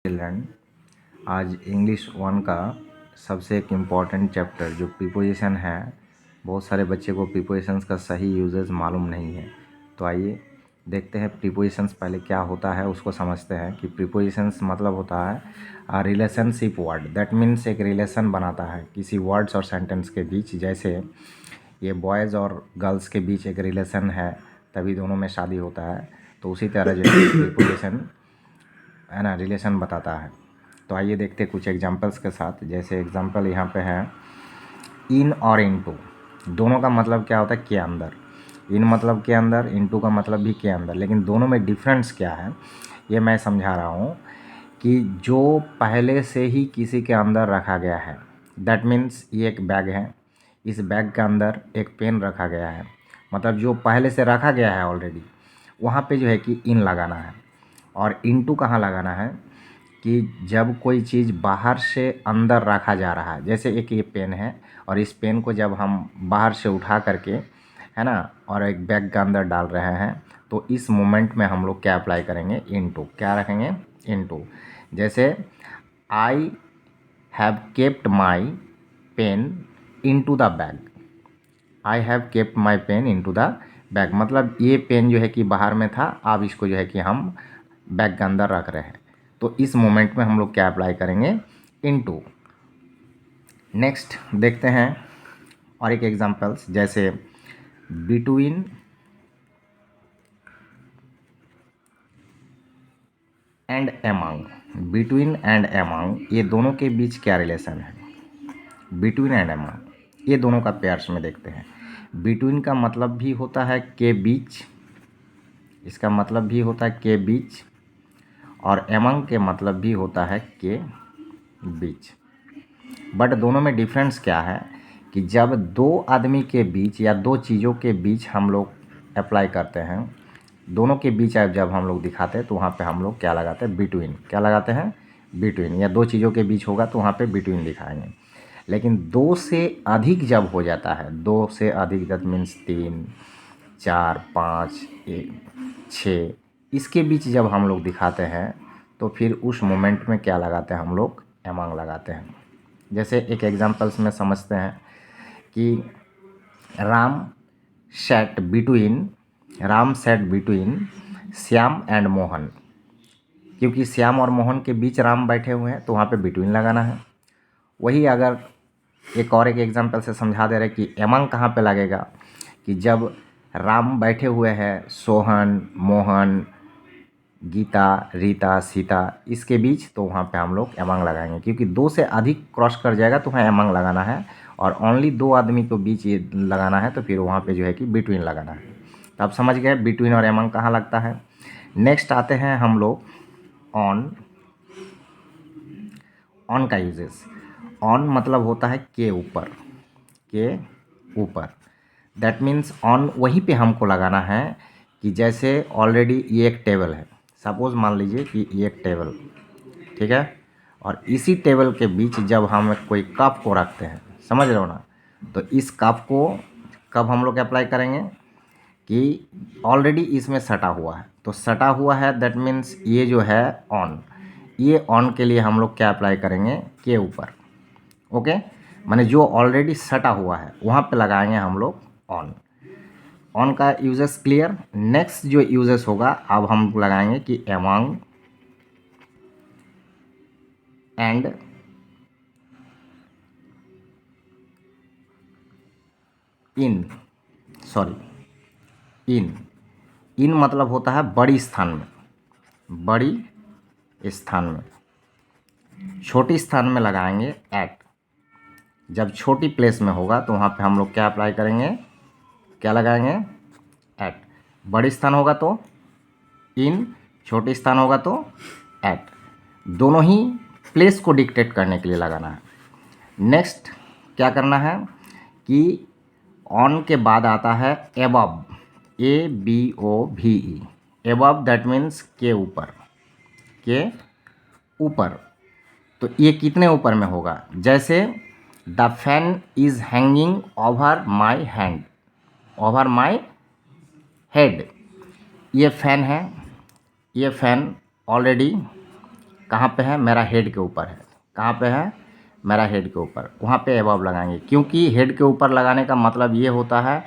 Children, आज English 1 का सबसे एक इम्पॉर्टेंट चैप्टर जो प्रीपोजिशन है, बहुत सारे बच्चे को प्रीपोजिशंस का सही यूजेस मालूम नहीं है। तो आइए देखते हैं प्रीपोजिशंस पहले क्या होता है उसको समझते हैं कि प्रीपोजिशंस मतलब होता है रिलेशनशिप वर्ड। दैट मीन्स एक रिलेशन बनाता है किसी वर्ड्स और सेंटेंस के बीच। जैसे ये बॉयज़ और गर्ल्स के बीच एक रिलेशन है, तभी दोनों में शादी होता है। तो उसी तरह जो है प्रीपोजिशन है ना, रिलेशन बताता है। तो आइए देखते हैं कुछ एग्जांपल्स के साथ। जैसे एग्जांपल यहाँ पे है इन और इनटू, दोनों का मतलब क्या होता है के अंदर। इन मतलब के अंदर, इनटू का मतलब भी के अंदर, लेकिन दोनों में डिफरेंस क्या है ये मैं समझा रहा हूँ कि जो पहले से ही किसी के अंदर रखा गया है, दैट मीन्स ये एक बैग है, इस बैग के अंदर एक पेन रखा गया है, मतलब जो पहले से रखा गया है ऑलरेडी, वहाँ पे जो है कि इन लगाना है। और इनटू कहाँ लगाना है कि जब कोई चीज़ बाहर से अंदर रखा जा रहा है, जैसे एक ये पेन है और इस पेन को जब हम बाहर से उठा करके, है ना, और एक बैग के अंदर डाल रहे हैं, तो इस मोमेंट में हम लोग क्या अप्लाई करेंगे, इनटू। क्या रखेंगे, इनटू। जैसे I have kept my pen into the bag, I have kept my pen into the bag, मतलब ये पेन जो है कि बाहर में था, अब इसको जो है कि हम बैग के अंदर रख रहे हैं। तो इस मोमेंट में हम लोग क्या अप्लाई करेंगे, इनटू। नेक्स्ट देखते हैं और एक एग्जांपल्स, जैसे between and among. Between and among, ये दोनों के बीच क्या रिलेशन है। बिटवीन एंड एमंग, ये दोनों का पेयर्स में देखते हैं। बिटवीन का मतलब भी होता है के बीच, इसका मतलब भी होता है के बीच, और एमंग के मतलब भी होता है के बीच। बट दोनों में डिफरेंस क्या है कि जब दो आदमी के बीच या दो चीज़ों के बीच हम लोग अप्लाई करते हैं, दोनों के बीच जब हम लोग दिखाते हैं, तो वहाँ पे हम लोग क्या लगाते हैं, बिटवीन। क्या लगाते हैं, बिटवीन। या दो चीज़ों के बीच होगा तो वहाँ पे बिटवीन दिखाएंगे। लेकिन दो से अधिक जब हो जाता है, दो से अधिक, दैट मीन्स 3, 4, 5, 6, इसके बीच जब हम लोग दिखाते हैं, तो फिर उस मोमेंट में क्या लगाते हैं, हम लोग एमंग लगाते हैं। जैसे एक एग्जांपल्स में समझते हैं कि Ram sat between Shyam and Mohan, क्योंकि श्याम और मोहन के बीच राम बैठे हुए हैं, तो वहाँ पे बिटवीन लगाना है। वही अगर एक और एक एग्जांपल से समझा दे रहे कि एमंग कहाँ पे लगेगा, कि जब राम बैठे हुए हैं सोहन, मोहन, गीता, रीता, सीता, इसके बीच, तो वहाँ पे हम लोग एमंग लगाएंगे। क्योंकि दो से अधिक क्रॉस कर जाएगा तो वहाँ एमंग लगाना है, और ओनली दो आदमी को बीच ये लगाना है, तो फिर वहाँ पे जो है कि बिटवीन लगाना है। तो आप समझ गए बिटवीन और एमंग कहाँ लगता है। नेक्स्ट आते हैं हम लोग ऑन। ऑन का यूजेस, ऑन मतलब होता है के ऊपर, के ऊपर। दैट मीन्स ऑन वहीं पे हमको लगाना है कि जैसे ऑलरेडी ये एक टेबल है, सपोज़ मान लीजिए कि ये एक टेबल, ठीक है, और इसी टेबल के बीच जब हम कोई कप को रखते हैं, समझ रहे हो ना, तो इस कप को कब हम लोग अप्लाई करेंगे कि ऑलरेडी इसमें सटा हुआ है, तो सटा हुआ है, दैट मीन्स ये जो है ऑन, ये ऑन के लिए हम लोग क्या अप्लाई करेंगे, के ऊपर। ओके, माने जो ऑलरेडी सटा हुआ है वहाँ पे लगाएंगे हम लोग ऑन। ऑन का यूजेस क्लियर। नेक्स्ट जो यूजेस होगा, अब हम लगाएंगे कि एमंग एंड इन, सॉरी, इन मतलब होता है बड़ी स्थान में, बड़ी स्थान में। छोटी स्थान में लगाएंगे एट। जब छोटी प्लेस में होगा तो वहाँ पे हम लोग क्या अप्लाई करेंगे, क्या लगाएंगे, एट। बड़ी स्थान होगा तो इन, छोटी स्थान होगा तो एट। दोनों ही प्लेस को डिक्टेट करने के लिए लगाना है। नेक्स्ट क्या करना है कि ऑन के बाद आता है above, ABOVE, above, that means के ऊपर, के ऊपर। तो ये कितने ऊपर में होगा, जैसे the fan is hanging over my hand, over my head. ये फैन है, ये फैन ऑलरेडी कहाँ पे है, मेरा हेड के ऊपर है। कहाँ पे है, मेरा हेड के ऊपर, वहाँ पे अबव लगाएंगे, क्योंकि हेड के ऊपर लगाने का मतलब ये होता है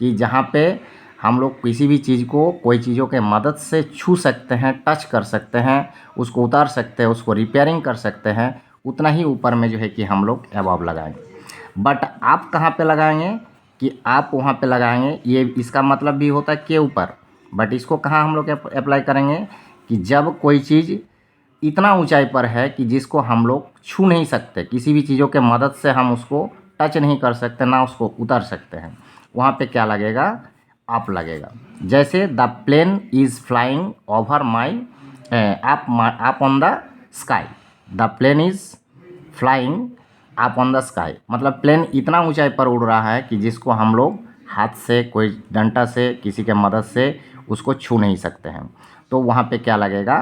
कि जहाँ पे हम लोग किसी भी चीज़ को कोई चीज़ों के मदद से छू सकते हैं, टच कर सकते हैं, उसको उतार सकते हैं, उसको रिपेयरिंग कर सकते हैं, उतना ही ऊपर में जो है कि हम लोग अबव लगाएंगे। बट आप कहाँ पे लगाएंगे कि आप वहाँ पे लगाएंगे, ये इसका मतलब भी होता है के ऊपर, बट इसको कहाँ हम लोग अप्लाई करेंगे कि जब कोई चीज़ इतना ऊंचाई पर है कि जिसको हम लोग छू नहीं सकते, किसी भी चीज़ों के मदद से हम उसको टच नहीं कर सकते, ना उसको उतार सकते हैं, वहाँ पे क्या लगेगा, अप लगेगा। जैसे the plane is flying over my up on the sky, the plane is flying up on the sky, मतलब प्लेन इतना ऊंचाई पर उड़ रहा है कि जिसको हम लोग हाथ से, कोई डंडा से, किसी के मदद से उसको छू नहीं सकते हैं, तो वहाँ पे क्या लगेगा,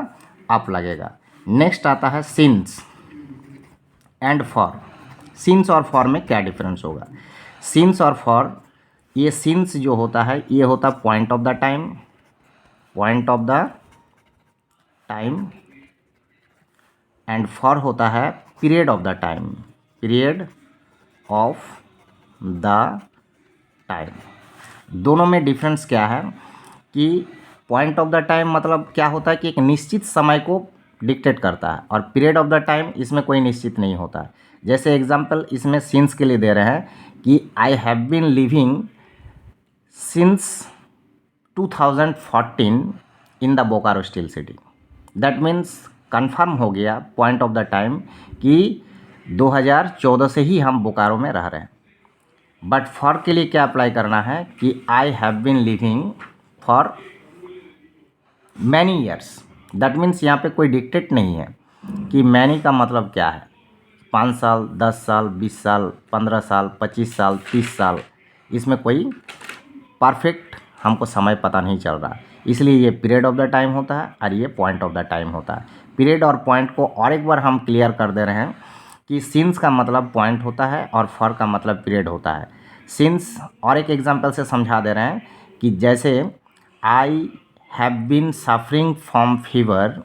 अप लगेगा। नेक्स्ट आता है सिंस एंड फॉर। सिंस और फॉर में क्या डिफरेंस होगा, सिंस और फॉर, ये सिंस जो होता है ये होता है point of the time, point of the time, and for होता है period of the time, period of the time. दोनों में डिफरेंस क्या है कि पॉइंट ऑफ द टाइम मतलब क्या होता है कि एक निश्चित समय को डिक्टेट करता है, और पीरियड ऑफ द टाइम इसमें कोई निश्चित नहीं होता है। जैसे एग्जांपल इसमें सिंस के लिए दे रहे हैं कि I have been living since 2014 in the Bokaro steel city, that means confirm हो गया पॉइंट ऑफ द टाइम कि 2014 से ही हम बोकारो में रह रहे हैं। बट फॉर के लिए क्या अप्लाई करना है कि I have been living for many years, that means यहाँ पे कोई डिक्टेट नहीं है कि मैनी का मतलब क्या है, 5 साल, 10 साल, 20 साल, 15 साल, 25 साल, 30 साल, इसमें कोई परफेक्ट हमको समय पता नहीं चल रहा, इसलिए ये पीरियड ऑफ द टाइम होता है और ये पॉइंट ऑफ द टाइम होता है। पीरियड और पॉइंट को और एक बार हम क्लियर कर दे रहे हैं कि सिंस का मतलब पॉइंट होता है और फॉर का मतलब पीरियड होता है। सिंस और एक एग्जांपल से समझा दे रहे हैं कि जैसे I have been suffering from fever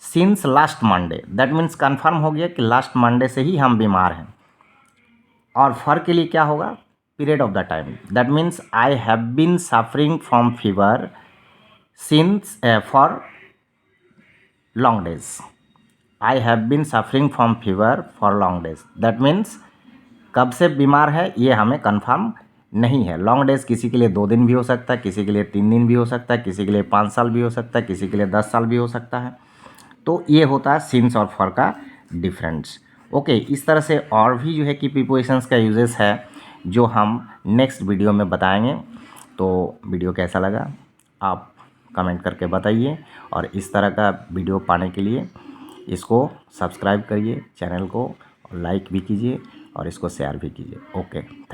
since last Monday, that means confirm हो गया कि लास्ट मंडे से ही हम बीमार हैं। और फॉर के लिए क्या होगा, period of the time, that means I have been suffering from fever since for long days, I have been suffering from fever for long days, that means कब से बीमार है ये हमें कंफर्म नहीं है। लॉन्ग डेज किसी के लिए 2 दिन भी हो सकता है, किसी के लिए 3 दिन भी हो सकता है, किसी के लिए 5 साल भी हो सकता है, किसी के लिए 10 साल भी हो सकता है। तो ये होता है सिंस और फॉर का डिफरेंस। ओके, इस तरह से और भी जो है कि प्रीपोजिशंस का यूजेस है जो हम नेक्स्ट वीडियो में बताएंगे। तो वीडियो कैसा लगा आप कमेंट करके बताइए, और इस तरह का वीडियो पाने के लिए इसको सब्सक्राइब करिए चैनल को, और लाइक भी कीजिए और इसको शेयर भी कीजिए। Okay, thank